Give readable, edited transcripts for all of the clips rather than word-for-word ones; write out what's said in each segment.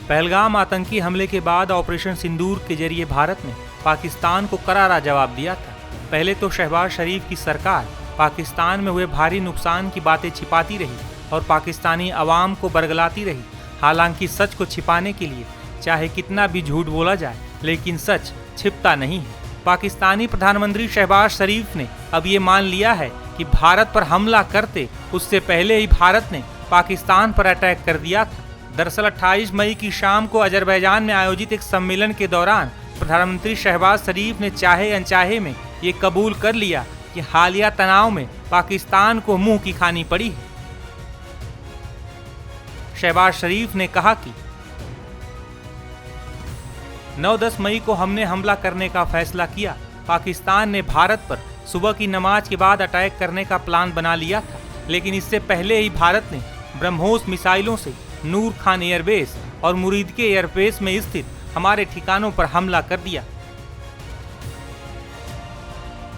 पहलगाम आतंकी हमले के बाद ऑपरेशन सिंदूर के जरिए भारत ने पाकिस्तान को करारा जवाब दिया था। पहले तो शहबाज शरीफ की सरकार पाकिस्तान में हुए भारी नुकसान की बातें छिपाती रही और पाकिस्तानी अवाम को बरगलाती रही। हालांकि सच को छिपाने के लिए चाहे कितना भी झूठ बोला जाए, लेकिन सच छिपता नहीं है। पाकिस्तानी प्रधानमंत्री शहबाज शरीफ ने अब ये मान लिया है कि भारत पर हमला करते उससे पहले ही भारत ने पाकिस्तान पर अटैक कर दिया था। दरअसल 28 मई की शाम को अजरबैजान में आयोजित एक सम्मेलन के दौरान प्रधानमंत्री शहबाज शरीफ ने चाहे अनचाहे में ये कबूल कर लिया कि हालिया तनाव में पाकिस्तान को मुंह की खानी पड़ी है। शहबाज शरीफ ने कहा कि 9-10 मई को हमने हमला करने का फैसला किया। पाकिस्तान ने भारत पर सुबह की नमाज के बाद अटैक करने का प्लान बना लिया था, लेकिन इससे पहले ही भारत ने ब्रह्मोस मिसाइलों से नूर खान एयरबेस और मुरीदके एयरबेस में स्थित हमारे ठिकानों पर हमला कर दिया।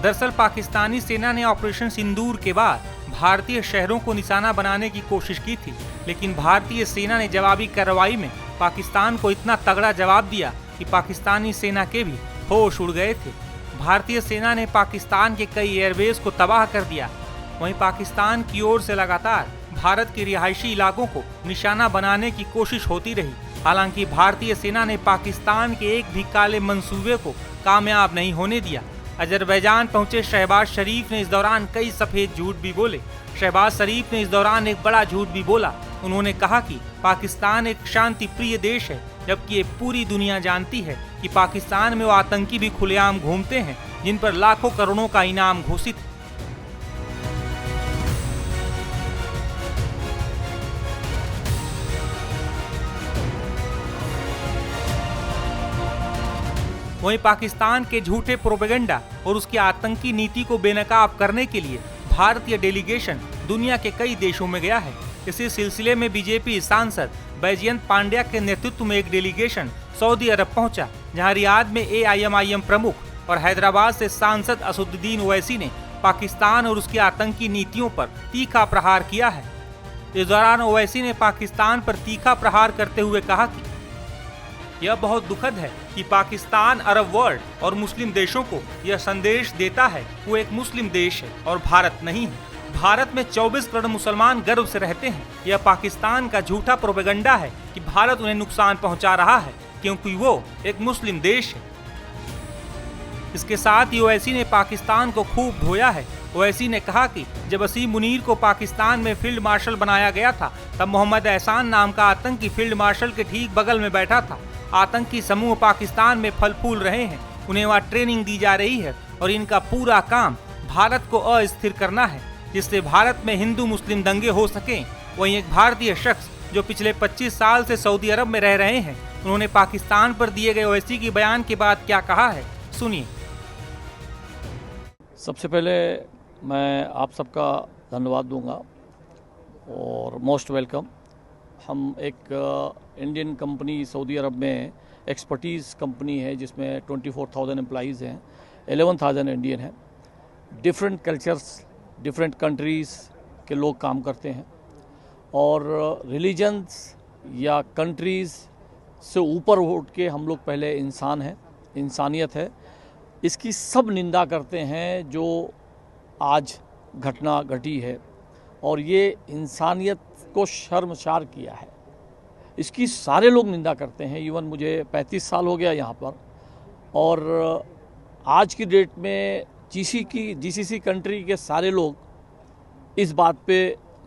दरअसल पाकिस्तानी सेना ने ऑपरेशन सिंदूर के बाद भारतीय शहरों को निशाना बनाने की कोशिश की थी, लेकिन भारतीय सेना ने जवाबी कार्रवाई में पाकिस्तान को इतना तगड़ा जवाब दिया कि पाकिस्तानी सेना के भी होश उड़ गए थे। भारतीय सेना ने पाकिस्तान के कई एयरबेस को तबाह कर दिया। वहीं पाकिस्तान की ओर से लगातार भारत के रिहायशी इलाकों को निशाना बनाने की कोशिश होती रही। हालांकि भारतीय सेना ने पाकिस्तान के एक भी काले मंसूबे को कामयाब नहीं होने दिया। अजरबैजान पहुंचे शहबाज शरीफ ने इस दौरान कई सफेद झूठ भी बोले। शहबाज शरीफ ने इस दौरान एक बड़ा झूठ भी बोला। उन्होंने कहा कि पाकिस्तान एक शांति प्रिय देश है, जबकि ये पूरी दुनिया जानती है कि पाकिस्तान में वो आतंकी भी खुलेआम घूमते हैं जिन पर लाखों करोड़ों का इनाम घोषित है। वहीं पाकिस्तान के झूठे प्रोपेगेंडा और उसकी आतंकी नीति को बेनकाब करने के लिए भारतीय डेलीगेशन दुनिया के कई देशों में गया है। इसी सिलसिले में बीजेपी सांसद बैजयंत पांड्या के नेतृत्व में एक डेलीगेशन सऊदी अरब पहुंचा, जहां रियाद में AIMIM प्रमुख और हैदराबाद से सांसद असदुद्दीन ओवैसी ने पाकिस्तान और उसकी आतंकी नीतियों पर तीखा प्रहार किया है। इस दौरान ओवैसी ने पाकिस्तान पर तीखा प्रहार करते हुए कहा कि यह बहुत दुखद है कि पाकिस्तान अरब वर्ल्ड और मुस्लिम देशों को यह संदेश देता है वो एक मुस्लिम देश है और भारत नहीं है। भारत में 24 करोड़ मुसलमान गर्व से रहते हैं। यह पाकिस्तान का झूठा प्रोपेगेंडा है कि भारत उन्हें नुकसान पहुंचा रहा है क्योंकि वो एक मुस्लिम देश है। इसके साथ ही ओवैसी ने पाकिस्तान को खूब धोया है। ओवैसी ने कहा कि जब वसीम मुनीर को पाकिस्तान में फील्ड मार्शल बनाया गया था, तब मोहम्मद एहसान नाम का आतंकी फील्ड मार्शल के ठीक बगल में बैठा था। आतंकी समूह पाकिस्तान में फल फूल रहे हैं, उन्हें वहाँ ट्रेनिंग दी जा रही है और इनका पूरा काम भारत को अस्थिर करना है, जिससे भारत में हिंदू मुस्लिम दंगे हो सकें। वहीं एक भारतीय शख्स जो पिछले 25 साल से सऊदी अरब में रह रहे हैं, उन्होंने पाकिस्तान पर दिए गए ओवैसी के बयान के बाद क्या कहा है, सुनिए। सबसे पहले मैं आप सबका धन्यवाद दूंगा और मोस्ट वेलकम। हम एक इंडियन कंपनी सऊदी अरब में एक्सपर्टीज़ कंपनी है जिसमें 24,000 एम्प्लॉइज़ हैं, 11,000 इंडियन हैं। डिफरेंट कल्चर्स, डिफरेंट कंट्रीज़ के लोग काम करते हैं और रिलीजन्स या कंट्रीज़ से ऊपर उठ के हम लोग पहले इंसान हैं, इंसानियत है। इसकी सब निंदा करते हैं जो आज घटना घटी है और ये इंसानियत को शर्मसार किया है। इसकी सारे लोग निंदा करते हैं। इवन मुझे 35 साल हो गया यहाँ पर और आज की डेट में GCC कंट्री के सारे लोग इस बात पे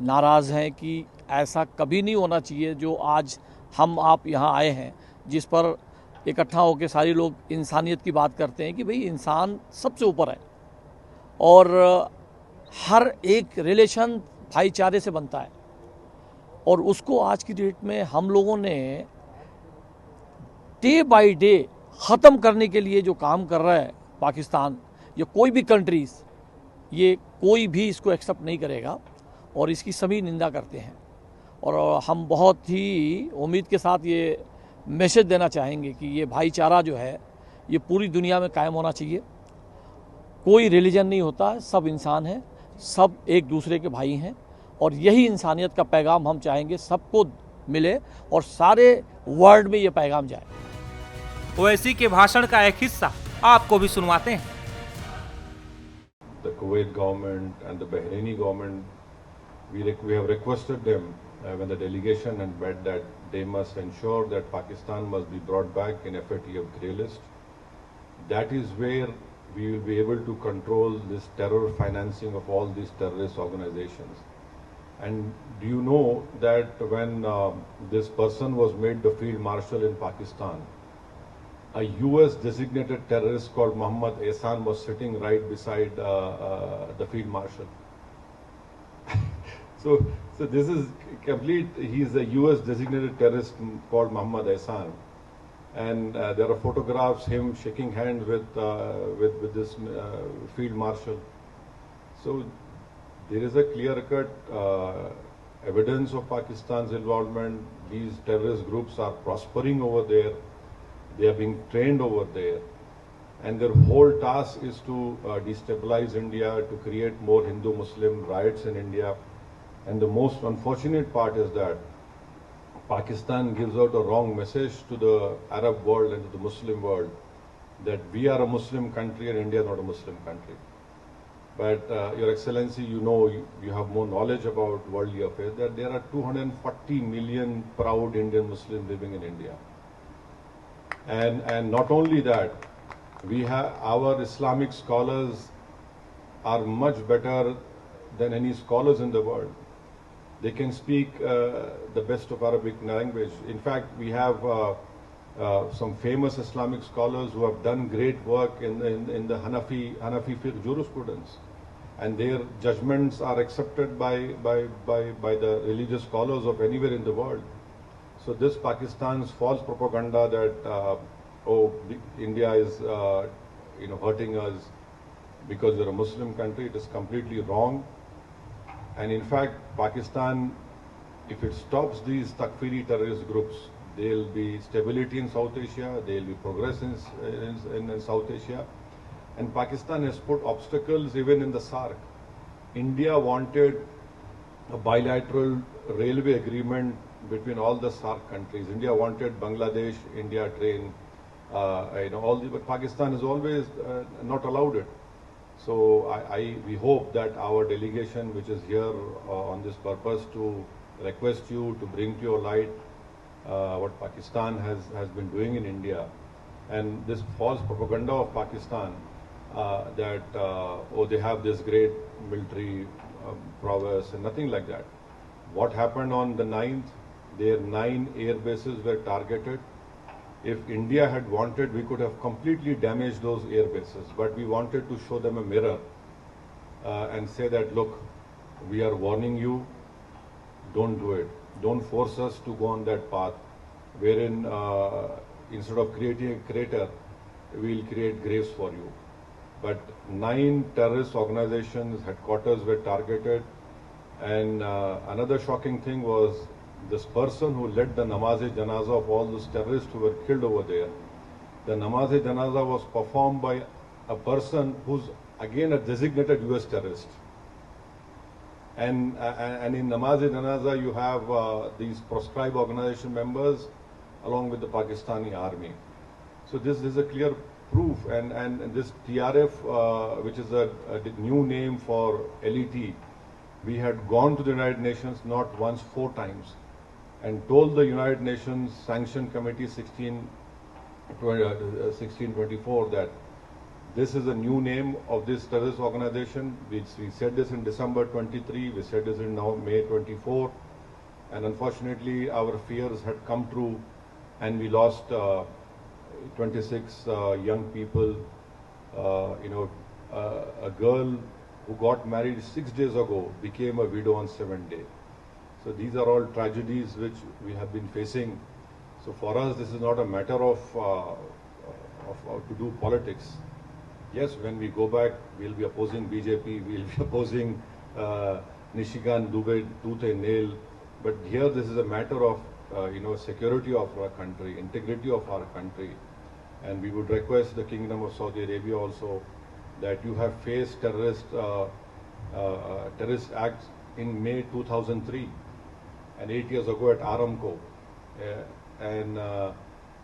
नाराज़ हैं कि ऐसा कभी नहीं होना चाहिए जो आज हम आप यहाँ आए हैं, जिस पर इकट्ठा होकर सारे लोग इंसानियत की बात करते हैं कि भाई इंसान सबसे ऊपर है और हर एक रिलेशन भाईचारे से बनता है। और उसको आज की डेट में हम लोगों ने डे बाय डे ख़त्म करने के लिए जो काम कर रहा है पाकिस्तान या कोई भी कंट्रीज़, ये कोई भी इसको एक्सेप्ट नहीं करेगा और इसकी सभी निंदा करते हैं। और हम बहुत ही उम्मीद के साथ ये मैसेज देना चाहेंगे कि ये भाईचारा जो है ये पूरी दुनिया में कायम होना चाहिए। कोई रिलीजन नहीं होता, सब इंसान हैं, सब एक दूसरे के भाई हैं और यही इंसानियत का पैगाम हम चाहेंगे सबको मिले और सारे वर्ल्ड में ये पैगाम जाए। ओवैसी के भाषण का एक हिस्सा आपको भी सुनवाते हैं। The Kuwait government and the Bahraini government, we have requested them when the delegation had met that they must ensure that Pakistan must be brought back in FATF grey list. That is where we will be able to control this terror financing of all these terrorist organizations. And do you know that when this person was made the field marshal in Pakistan, a US designated terrorist called Muhammad Ehsan was sitting right beside the field marshal. So this is complete. He's a US designated terrorist called Muhammad Ehsan, and there are photographs him shaking hands with this field marshal. So there is a clear-cut evidence of Pakistan's involvement. These terrorist groups are prospering over there. They are being trained over there, and their whole task is to destabilize India, to create more Hindu-Muslim riots in India. And the most unfortunate part is that Pakistan gives out a wrong message to the Arab world and to the Muslim world that we are a Muslim country and India is not a Muslim country. But Your Excellency, you know, you have more knowledge about worldly affairs, that there are 240 million proud Indian Muslims living in India. And not only that, we have our Islamic scholars are much better than any scholars in the world. They can speak the best of Arabic language. In fact, we have some famous Islamic scholars who have done great work in the Hanafi fiqh jurisprudence, and their judgments are accepted by the religious scholars of anywhere in the world. So this Pakistan's false propaganda that India is hurting us because we're a Muslim country, it is completely wrong. And in fact, Pakistan, if it stops these Takfiri terrorist groups, there will be stability in South Asia, there will be progress in South Asia. And Pakistan has put obstacles even in the SARC. India wanted a bilateral railway agreement between all the SARC countries. India wanted Bangladesh, India train, but Pakistan has always not allowed it. So we hope that our delegation, which is here on this purpose to request you to bring to your light what Pakistan has been doing in India, and this false propaganda of Pakistan that they have this great military prowess and nothing like that. What happened on the 9th? Their 9 air bases were targeted. If India had wanted, we could have completely damaged those air bases, but we wanted to show them a mirror and say that, look, we are warning you, don't do it. Don't force us to go on that path wherein instead of creating a crater, we'll create graves for you. But 9 terrorist organizations' headquarters were targeted, and another shocking thing was this person who led the namaz-e-janaza of all those terrorists who were killed over there. The namaz-e-janaza was performed by a person who's again a designated US terrorist. And in namaz-e-janaza you have these proscribed organization members along with the Pakistani army. So this is a clear proof, and this TRF, which is a new name for LET, we had gone to the United Nations not once, 4 times, and told the United Nations Sanction Committee 1624 that this is a new name of this terrorist organization. We said this in December 23, we said this in now May 24, and unfortunately our fears had come true, and we lost 26 young people. A girl who got married 6 days ago became a widow on 7th day. So these are all tragedies which we have been facing. So for us, this is not a matter of to do politics. Yes, when we go back, we'll be opposing BJP, we'll be opposing Nishikant Dubey tooth and nail. But here, this is a matter of security of our country, integrity of our country, and we would request the Kingdom of Saudi Arabia also that you have faced terrorist acts in May 2003. And 8 years ago at Aramco, and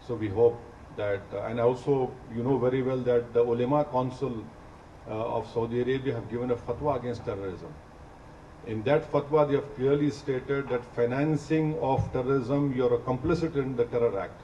so we hope that, and also you know very well that the Ulema Council of Saudi Arabia have given a fatwa against terrorism. In that fatwa, they have clearly stated that financing of terrorism, you're a complicit in the Terror Act.